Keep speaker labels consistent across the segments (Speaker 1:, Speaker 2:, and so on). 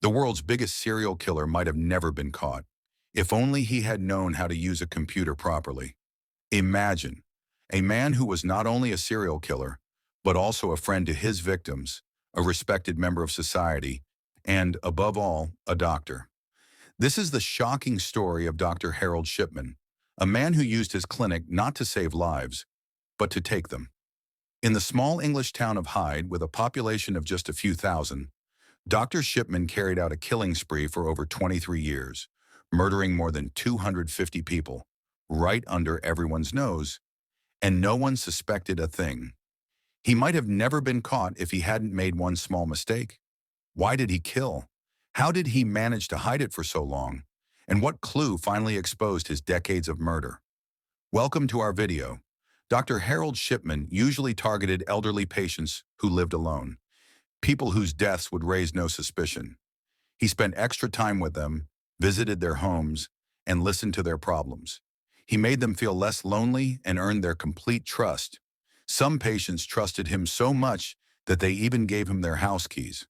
Speaker 1: The world's biggest serial killer might have never been caught, if only he had known how to use a computer properly. Imagine a man who was not only a serial killer, but also a friend to his victims, a respected member of society, and, above all, a doctor. This is the shocking story of Dr. Harold Shipman, a man who used his clinic not to save lives, but to take them. In the small English town of Hyde, with a population of just a few thousand, Dr. Shipman carried out a killing spree for over 23 years, murdering more than 250 people, right under everyone's nose, and no one suspected a thing. He might have never been caught if he hadn't made one small mistake. Why did he kill? How did he manage to hide it for so long? And what clue finally exposed his decades of murder? Welcome to our video. Dr. Harold Shipman usually targeted elderly patients who lived alone, people whose deaths would raise no suspicion. He spent extra time with them, visited their homes, and listened to their problems. He made them feel less lonely and earned their complete trust. Some patients trusted him so much that they even gave him their house keys.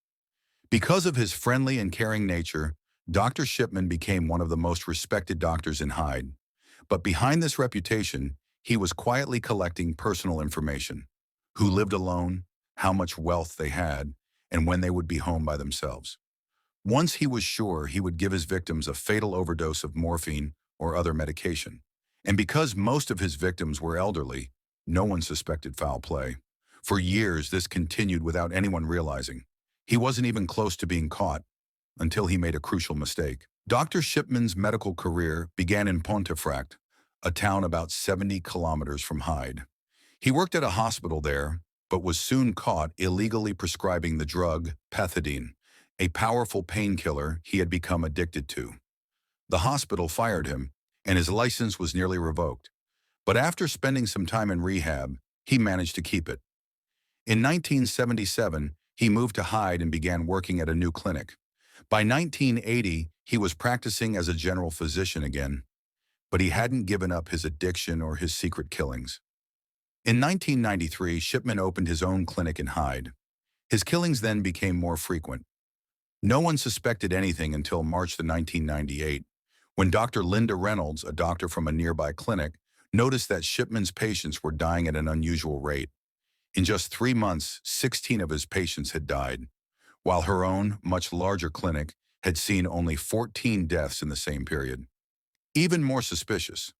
Speaker 1: Because of his friendly and caring nature, Dr. Shipman became one of the most respected doctors in Hyde. But behind this reputation, he was quietly collecting personal information: who lived alone, how much wealth they had, and when they would be home by themselves. Once he was sure he would give his victims a fatal overdose of morphine or other medication. And because most of his victims were elderly, no one suspected foul play. For years, this continued without anyone realizing. He wasn't even close to being caught until he made a crucial mistake. Dr. Shipman's medical career began in Pontefract, a town about 70 kilometers from Hyde. He worked at a hospital there, but was soon caught illegally prescribing the drug pethidine, a powerful painkiller he had become addicted to. The hospital fired him, and his license was nearly revoked. But after spending some time in rehab, he managed to keep it. In 1977, he moved to Hyde and began working at a new clinic. By 1980, he was practicing as a general physician again, but he hadn't given up his addiction or his secret killings. In 1993, Shipman opened his own clinic in Hyde. His killings then became more frequent. No one suspected anything until March 1998, when Dr. Linda Reynolds, a doctor from a nearby clinic, noticed that Shipman's patients were dying at an unusual rate. In just 3 months, 16 of his patients had died, while her own, much larger clinic had seen only 14 deaths in the same period. Even more suspicious,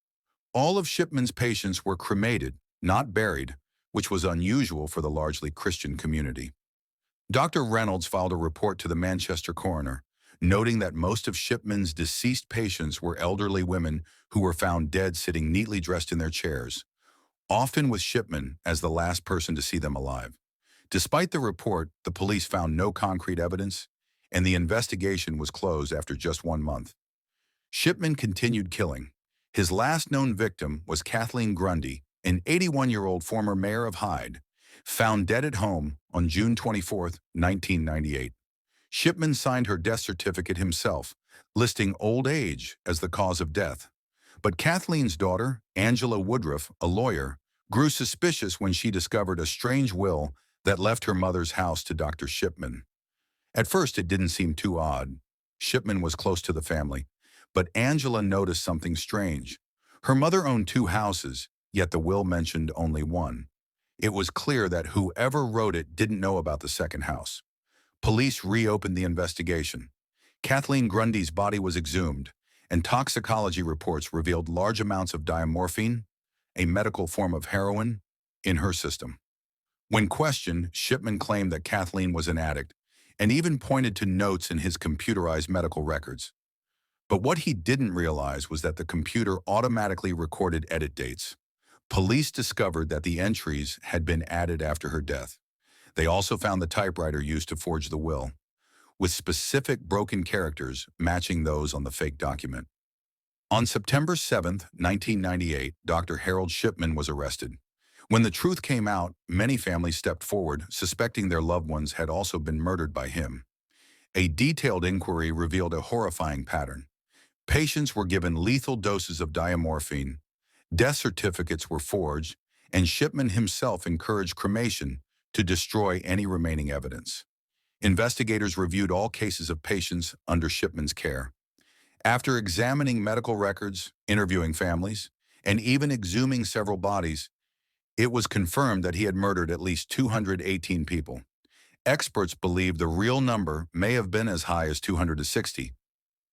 Speaker 1: all of Shipman's patients were cremated, not buried, which was unusual for the largely Christian community. Dr. Reynolds filed a report to the Manchester coroner, noting that most of Shipman's deceased patients were elderly women who were found dead sitting neatly dressed in their chairs, often with Shipman as the last person to see them alive. Despite the report, the police found no concrete evidence, and the investigation was closed after just 1 month. Shipman continued killing. His last known victim was Kathleen Grundy, an 81-year-old former mayor of Hyde, found dead at home on June 24, 1998. Shipman signed her death certificate himself, listing old age as the cause of death. But Kathleen's daughter, Angela Woodruff, a lawyer, grew suspicious when she discovered a strange will that left her mother's house to Dr. Shipman. At first, it didn't seem too odd. Shipman was close to the family, but Angela noticed something strange. Her mother owned 2 houses, yet the will mentioned only one. It was clear that whoever wrote it didn't know about the second house. Police reopened the investigation. Kathleen Grundy's body was exhumed, and toxicology reports revealed large amounts of diamorphine, a medical form of heroin, in her system. When questioned, Shipman claimed that Kathleen was an addict, and even pointed to notes in his computerized medical records. But what he didn't realize was that the computer automatically recorded edit dates. Police discovered that the entries had been added after her death. They also found the typewriter used to forge the will, with specific broken characters matching those on the fake document. On September 7, 1998, Dr. Harold Shipman was arrested. When the truth came out, many families stepped forward, suspecting their loved ones had also been murdered by him. A detailed inquiry revealed a horrifying pattern. Patients were given lethal doses of diamorphine, death certificates were forged, and Shipman himself encouraged cremation to destroy any remaining evidence. Investigators reviewed all cases of patients under Shipman's care. After examining medical records, interviewing families, and even exhuming several bodies, it was confirmed that he had murdered at least 218 people. Experts believe the real number may have been as high as 260,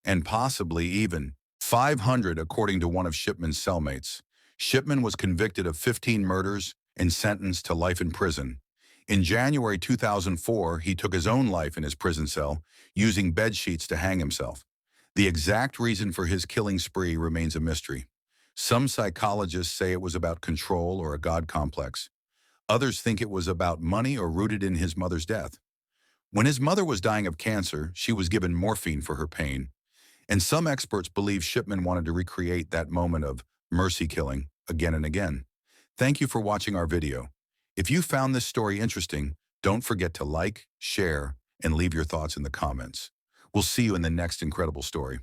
Speaker 1: and possibly even 500 according to one of Shipman's cellmates. Shipman was convicted of 15 murders and sentenced to life in prison. In January 2004, he took his own life in his prison cell, using bed sheets to hang himself. The exact reason for his killing spree remains a mystery. Some psychologists say it was about control or a God complex. Others think it was about money or rooted in his mother's death. When his mother was dying of cancer, she was given morphine for her pain. And some experts believe Shipman wanted to recreate that moment of mercy killing again and again. Thank you for watching our video. If you found this story interesting, don't forget to like, share, and leave your thoughts in the comments. We'll see you in the next incredible story.